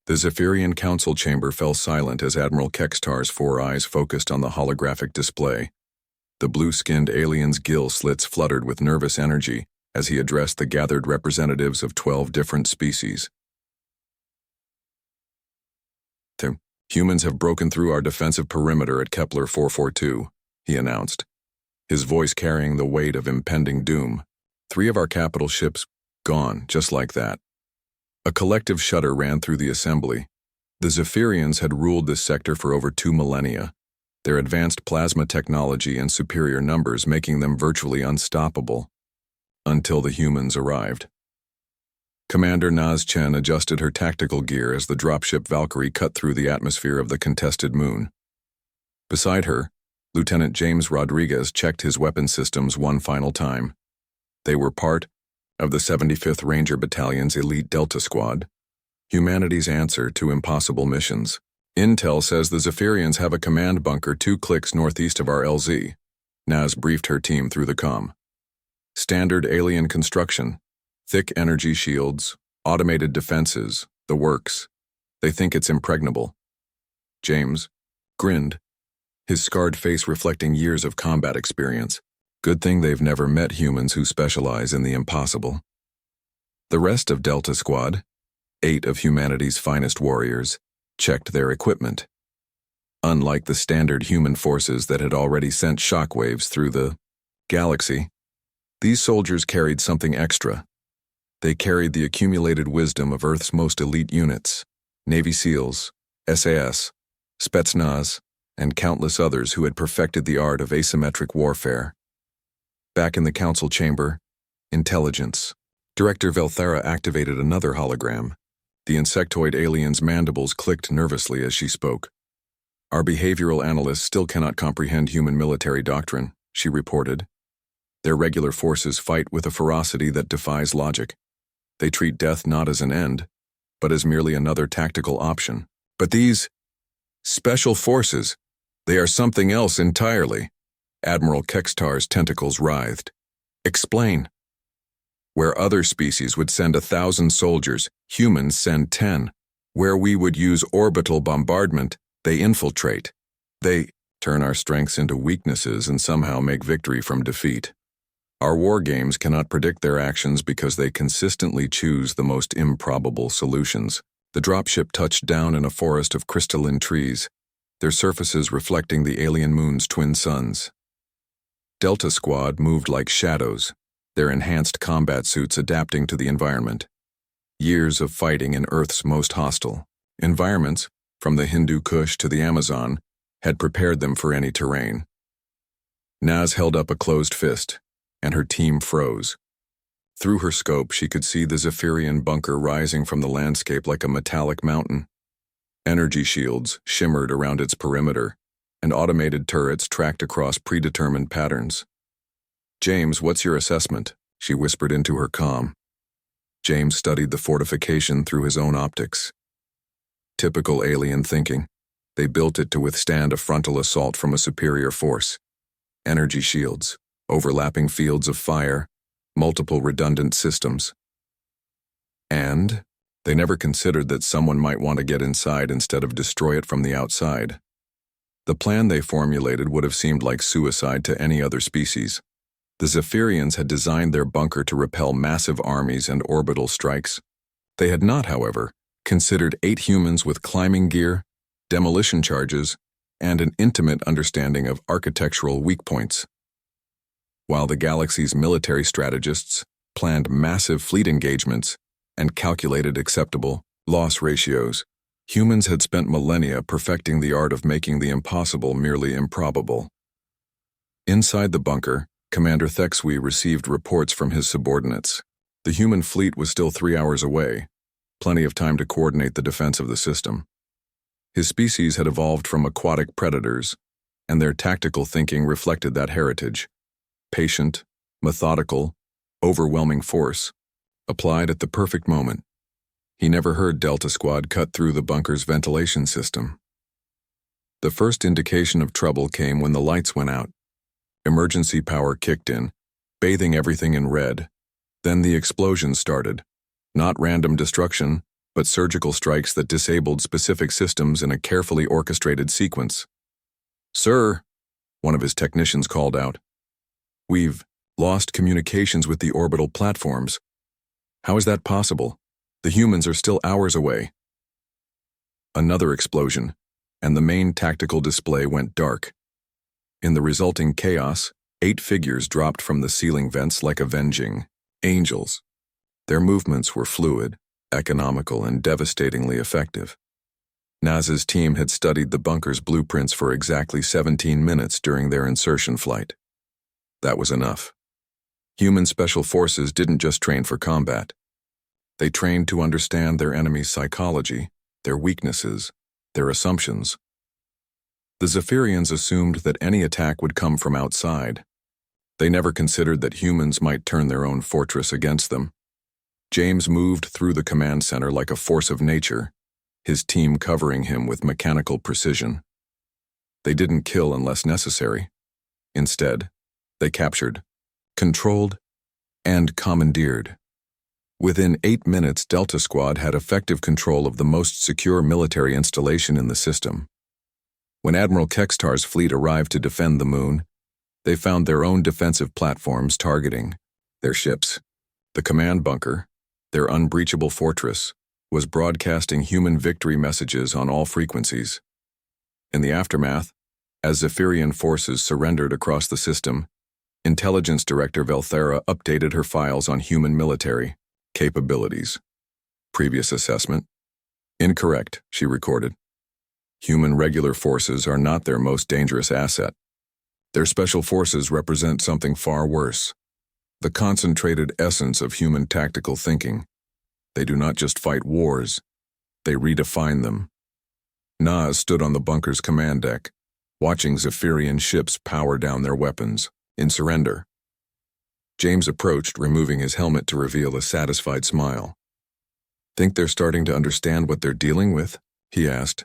The Zephyrian council chamber fell silent as Admiral Kextar's 4 eyes focused on the holographic display. The blue-skinned alien's gill slits fluttered with nervous energy as he addressed the gathered representatives of 12 different species. Humans have broken through our defensive perimeter at Kepler 442, he announced, his voice carrying the weight of impending doom. 3 of our capital ships gone, just like that. A collective shudder ran through the assembly. The Zephyrians had ruled this sector for over 2 millennia, their advanced plasma technology and superior numbers making them virtually unstoppable, until the humans arrived. Commander Naz Chen adjusted her tactical gear as the dropship Valkyrie cut through the atmosphere of the contested moon. Beside her, Lieutenant James Rodriguez checked his weapon systems one final time. They were part of the 75th Ranger Battalion's elite Delta Squad, humanity's answer to impossible missions. Intel says the Zephyrians have a command bunker 2 clicks northeast of our LZ. Naz briefed her team through the comm. Standard alien construction, thick energy shields, automated defenses, the works. They think it's impregnable. James grinned, his scarred face reflecting years of combat experience. Good thing they've never met humans who specialize in the impossible. The rest of Delta Squad, 8 of humanity's finest warriors, checked their equipment. Unlike the standard human forces that had already sent shockwaves through the galaxy, these soldiers carried something extra. They carried the accumulated wisdom of Earth's most elite units, Navy SEALs, SAS, Spetsnaz, and countless others who had perfected the art of asymmetric warfare. Back in the council chamber, intelligence. Director Velthera activated another hologram. The insectoid alien's mandibles clicked nervously as she spoke. Our behavioral analysts still cannot comprehend human military doctrine, she reported. Their regular forces fight with a ferocity that defies logic. They treat death not as an end, but as merely another tactical option. But these special forces, they are something else entirely. Admiral Kextar's tentacles writhed. Explain. Where other species would send 1,000 soldiers, humans send 10. Where we would use orbital bombardment, they infiltrate. They turn our strengths into weaknesses and somehow make victory from defeat. Our war games cannot predict their actions because they consistently choose the most improbable solutions. The dropship touched down in a forest of crystalline trees, their surfaces reflecting the alien moon's twin suns. Delta Squad moved like shadows, their enhanced combat suits adapting to the environment. Years of fighting in Earth's most hostile environments, from the Hindu Kush to the Amazon, had prepared them for any terrain. Naz held up a closed fist, and her team froze. Through her scope, she could see the Zephyrian bunker rising from the landscape like a metallic mountain. Energy shields shimmered around its perimeter, and automated turrets tracked across predetermined patterns. James, what's your assessment? She whispered into her comm. James studied the fortification through his own optics. Typical alien thinking. They built it to withstand a frontal assault from a superior force. Energy shields, overlapping fields of fire, multiple redundant systems. And they never considered that someone might want to get inside instead of destroy it from the outside. The plan they formulated would have seemed like suicide to any other species. The Zephyrians had designed their bunker to repel massive armies and orbital strikes. They had not, however, considered 8 humans with climbing gear, demolition charges, and an intimate understanding of architectural weak points. While the galaxy's military strategists planned massive fleet engagements and calculated acceptable loss ratios, humans had spent millennia perfecting the art of making the impossible merely improbable. Inside the bunker, Commander Thexui received reports from his subordinates. The human fleet was still 3 hours away, plenty of time to coordinate the defense of the system. His species had evolved from aquatic predators, and their tactical thinking reflected that heritage. Patient, methodical, overwhelming force, applied at the perfect moment. He never heard Delta Squad cut through the bunker's ventilation system. The first indication of trouble came when the lights went out. Emergency power kicked in, bathing everything in red. Then the explosion started. Not random destruction, but surgical strikes that disabled specific systems in a carefully orchestrated sequence. "Sir," one of his technicians called out, "we've lost communications with the orbital platforms. How is that possible? The humans are still hours away." Another explosion, and the main tactical display went dark. In the resulting chaos, 8 figures dropped from the ceiling vents like avenging angels. Their movements were fluid, economical, and devastatingly effective. NASA's team had studied the bunker's blueprints for exactly 17 minutes during their insertion flight. That was enough. Human special forces didn't just train for combat. They trained to understand their enemy's psychology, their weaknesses, their assumptions. The Zephyrians assumed that any attack would come from outside. They never considered that humans might turn their own fortress against them. James moved through the command center like a force of nature, his team covering him with mechanical precision. They didn't kill unless necessary. Instead, they captured, controlled, and commandeered. Within 8 minutes, Delta Squad had effective control of the most secure military installation in the system. When Admiral Kextar's fleet arrived to defend the moon, they found their own defensive platforms targeting their ships. The command bunker, their unbreachable fortress, was broadcasting human victory messages on all frequencies. In the aftermath, as Zephyrian forces surrendered across the system, Intelligence Director Velthera updated her files on human military capabilities. Previous assessment? Incorrect, she recorded. Human regular forces are not their most dangerous asset. Their special forces represent something far worse. The concentrated essence of human tactical thinking. They do not just fight wars, they redefine them. Nas stood on the bunker's command deck, watching Zephyrian ships power down their weapons, in surrender. James approached, removing his helmet to reveal a satisfied smile. "Think they're starting to understand what they're dealing with?" he asked.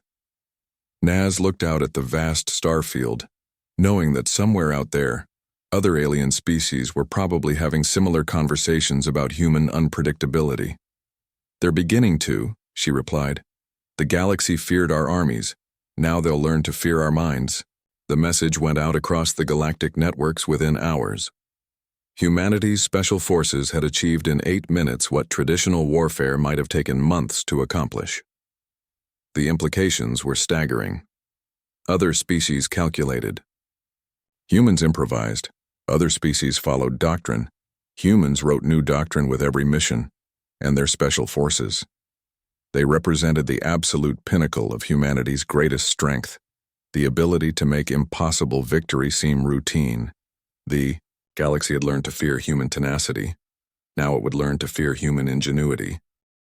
Nas looked out at the vast starfield, knowing that somewhere out there, other alien species were probably having similar conversations about human unpredictability. "They're beginning to," she replied. "The galaxy feared our armies. Now they'll learn to fear our minds." The message went out across the galactic networks within hours. Humanity's special forces had achieved in 8 minutes what traditional warfare might have taken months to accomplish. The implications were staggering. Other species calculated. Humans improvised. Other species followed doctrine. Humans wrote new doctrine with every mission, and their special forces. They represented the absolute pinnacle of humanity's greatest strength, the ability to make impossible victory seem routine. The galaxy had learned to fear human tenacity. Now it would learn to fear human ingenuity.